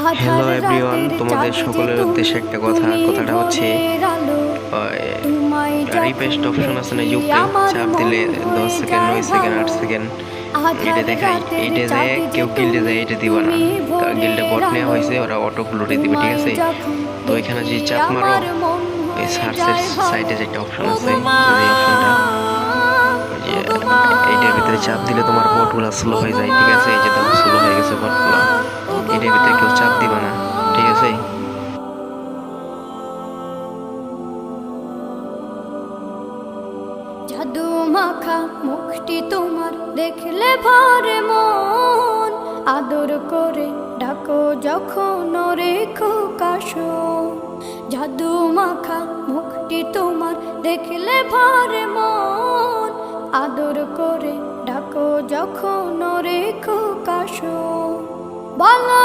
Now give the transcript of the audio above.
Hello everyone, তোমাদের সকলের উদ্দেশ্যে একটা কথাটা হচ্ছে রিকোয়েস্ট অপশন আছে না, ইউপি চাপ দিলে 10 সেকেন্ড 9 সেকেন্ড 8 সেকেন্ড এটা দেখাই। এইটা যায় কেউ গিল্ডে যায়, এটা দিবা না। গিল্ডে বট নেওয়া হয়েছে, ওরা অটো ফ্লোরে দিবে, ঠিক আছে? তো এখানে যদি চাপ মারো, ওই সার্চের সাইডে যে একটা অপশন আছে, যে অপশনটা এইটার ভিতরে চাপ দিলে তোমার বটগুলো স্লো হয়ে যায়, ঠিক আছে? এই যে দেখো স্লো হয়ে গেছে বটগুলো। এটার ভিতরে কেউ চাপ দিবা না, ঠিক আছে? জাদু মাখা মুখটি তোমার দেখলে ভরে মন, আদর করে ডাকো যখন রেখো কাশন। জাদু মাখা মুখটি তোমার দেখলে ভরে মন, আদর করে ডাকো যখন রেখো কাশন। বলো